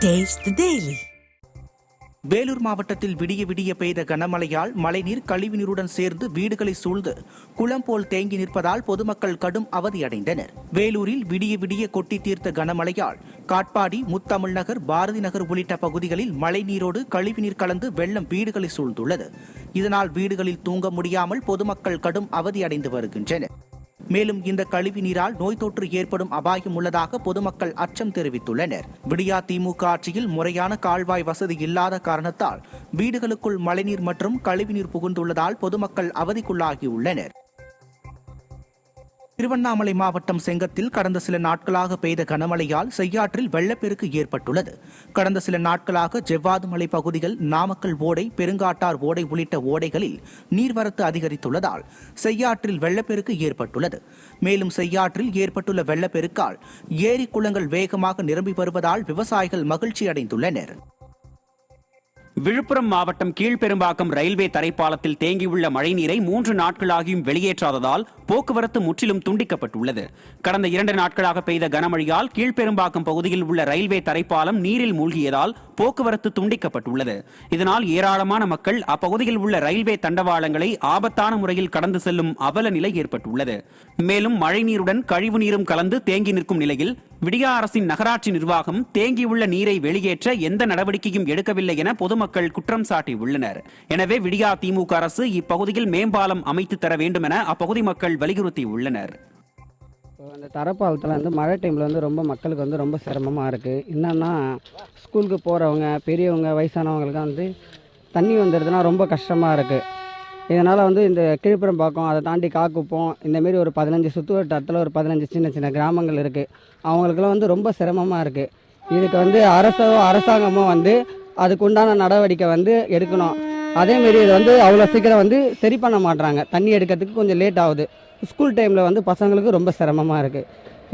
Taste the Daily. Vellore மாவட்டத்தில் விடிய விடிய பெய்த கனமழையால் மழைநீர் கழிவுநீருடன் சேர்ந்து வீடுகளை சூழ்ந்து குளம் போல் தேங்கி நிற்பதால் பொதுமக்கள் கடும் அவதியடைந்தனர். வேலூரில் விடிய விடிய கொட்டி தீர்த்த கனமழையால் காட்பாடி, முத்தமிழ்நகர், பாரதி நகர் உள்ளிட்ட பகுதிகளில் மழைநீரோடு கழிவுநீர் கலந்து வெள்ளம் வீடுகளை சூழ்ந்துள்ளது. இதனால் வீடுகளில் தூங்க முடியாமல் பொதுமக்கள் கடும் அவதியடைந்து வருகின்றனர். மேலும் இந்த கழிவு நீரால் நோய் தொற்று ஏற்படும் அபாயம் உள்ளதாக பொதுமக்கள் அச்சம் தெரிவித்துள்ளனர். விடியா திமுக ஆட்சியில் முறையான கால்வாய் வசதி இல்லாத காரணத்தால் வீடுகளுக்குள் மழைநீர் மற்றும் கழிவுநீர் புகுந்துள்ளதால் பொதுமக்கள் அவதிக்குள்ளாகியுள்ளனர். திருவண்ணாமலை மாவட்டம் செங்கத்தில் கடந்த சில நாட்களாக பெய்த கனமழையால் செய்யாற்றில் வெள்ளப்பெருக்கு ஏற்பட்டுள்ளது. கடந்த சில நாட்களாக ஜெவ்வாது மலை பகுதிகள், நாமக்கல் ஓடை, பெருங்காட்டார் ஓடை உள்ளிட்ட ஓடைகளில் நீர்வரத்து அதிகரித்துள்ளதால் செய்யாற்றில் வெள்ளப்பெருக்கு ஏற்பட்டுள்ளது. மேலும் செய்யாற்றில் ஏற்பட்டுள்ள வெள்ளப்பெருக்கால் ஏரி குளங்கள் வேகமாக நிரம்பி வருவதால் விவசாயிகள் மகிழ்ச்சி அடைந்துள்ளனர். விழுப்புரம் மாவட்டம் கீழ்பெரும்பாக்கம் ரயில்வே தரைப்பாலத்தில் தேங்கியுள்ள மழைநீரை 3 நாட்களாகியும் வெளியேற்றாததால் போக்குவரத்து முற்றிலும் துண்டிக்கப்பட்டுள்ளது. கடந்த 2 நாட்களாக பெய்த கனமழையால் கீழ்பெரும்பாக்கம் பகுதியில் உள்ள ரயில்வே தரைப்பாலம் நீரில் மூழ்கியதால் போக்குவரத்து துண்டிக்கப்பட்டுள்ளது. இதனால் ஏராளமான மக்கள் அப்பகுதியில் உள்ள ரயில்வே தண்டவாளங்களை ஆபத்தான முறையில் கடந்து செல்லும் அவல நிலை ஏற்பட்டுள்ளது. மேலும் மழைநீருடன் கழிவுநீரும் கலந்து தேங்கி நிற்கும் நிலையில் விடியா அரசின் நகராட்சி நிர்வாகம் தேங்கியுள்ள நீரை வெளியேற்ற எந்த நடவடிக்கையும் எடுக்கவில்லை என பொதுமக்கள் குற்றம் சாட்டியுள்ளனர். எனவே விடியா திமுக அரசு இப்பகுதியில் மேம்பாலம் அமைத்து தர வேண்டும் என அப்பகுதி மக்கள் வலியுறுத்தியுள்ளனர். அந்த தரப்பாலத்தில் மழை டைமில் ரொம்ப மக்களுக்கு ரொம்ப சிரமமாக இருக்குது. என்னன்னா ஸ்கூலுக்கு போகிறவங்க, பெரியவங்க, வயசானவங்களுக்கு தண்ணி வந்துடுதுன்னா ரொம்ப கஷ்டமாக இருக்குது. இதனால் இந்த கீழ்பெரும்பாக்கம், அதை தாண்டி காக்குப்போம், இந்தமாரி ஒரு 15 சுற்று வட்டாரத்தில் ஒரு 15 சின்ன சின்ன கிராமங்கள் இருக்குது. அவங்களுக்கெல்லாம் ரொம்ப சிரமமாக இருக்குது. இதுக்கு அரசாங்கமோ அதுக்கு உண்டான நடவடிக்கை எடுக்கணும். அதேமாரி இது அவ்வளோ சீக்கிரம் சரி பண்ண மாட்டாங்க. தண்ணி எடுக்கிறதுக்கு கொஞ்சம் லேட் ஆகுது. ஸ்கூல் டைமில் பசங்களுக்கு ரொம்ப சிரமமாக இருக்குது.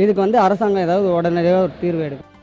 இதுக்கு அரசாங்கம் ஏதாவது உடனடியாக ஒரு தீர்வு எடுக்கும்.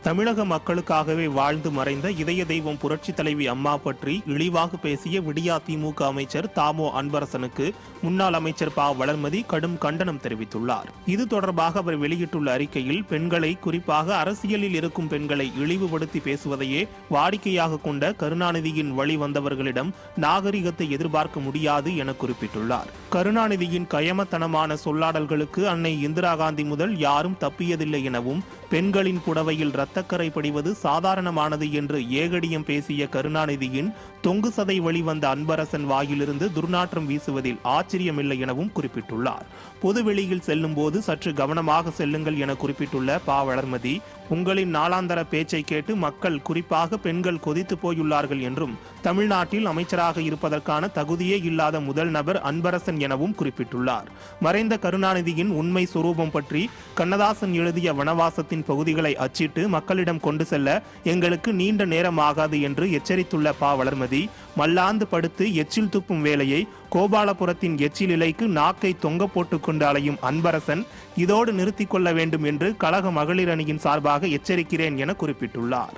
தமிழக மக்களுக்காகவே வாழ்ந்து மறைந்த இதய தெய்வம் புரட்சி தலைவி அம்மா பற்றி இழிவாக பேசிய விடியா திமுக அமைச்சர் தாமோ அன்பரசனுக்கு முன்னாள் அமைச்சர் ப. வளர்மதி கடும் கண்டனம் தெரிவித்துள்ளார். இது தொடர்பாக அவர் வெளியிட்டுள்ள அறிக்கையில், பெண்களை, குறிப்பாக அரசியலில் இருக்கும் பெண்களை இழிவுபடுத்தி பேசுவதையே வாடிக்கையாக கொண்ட கருணாநிதியின் வழி வந்தவர்களிடம் நாகரிகத்தை எதிர்பார்க்க முடியாது என குறிப்பிட்டுள்ளார். கருணாநிதியின் கயமத்தனமான சொல்லாடல்களுக்கு அன்னை இந்திரா காந்தி முதல் யாரும் தப்பியதில்லை எனவும், பெண்களின் புடவையில் இரத்தக்கரை படிவது சாதாரணமானது என்று ஏகடியம் பேசிய கருணாநிதியின் தொங்கு சதை வழிவந்த அன்பரசன் வாயிலிருந்து துர்நாற்றம் வீசுவதில் ஆச்சரியமில்லை எனவும் குறிப்பிட்டுள்ளார். பொதுவெளியில் செல்லும் போது சற்று கவனமாக செல்லுங்கள் என குறிப்பிட்டுள்ள ப. வளர்மதி, உங்களின் நாளாந்தர பேச்சை கேட்டு மக்கள், குறிப்பாக பெண்கள் கொதித்து போயுள்ளார்கள் என்றும், தமிழ்நாட்டில் அமைச்சராக இருப்பதற்கான தகுதியே இல்லாத முதல் நபர் அன்பரசன் எனவும் குறிப்பிட்டுள்ளார். மறைந்த கருணாநிதியின் உண்மை சுரூபம் பற்றி கண்ணதாசன் எழுதிய வனவாசத்தின் பகுதிகளை அச்சிட்டு மக்களிடம் கொண்டு செல்ல எங்களுக்கு நீண்ட நேரம் ஆகாது என்று எச்சரித்துள்ள ப. வளர்மதி, மல்லாந்து படுத்து எச்சில் துப்பும் வேலையை கோபாலபுரத்தின் எச்சில் இலைக்கு நாக்கை தொங்க போட்டுக் கொண்டு அலையும் அன்பரசன் இதோடு நிறுத்திக் கொள்ள வேண்டும் என்று கழக மகளிர் அணியின் சார்பாக எச்சரிக்கிறேன் என குறிப்பிட்டுள்ளார்.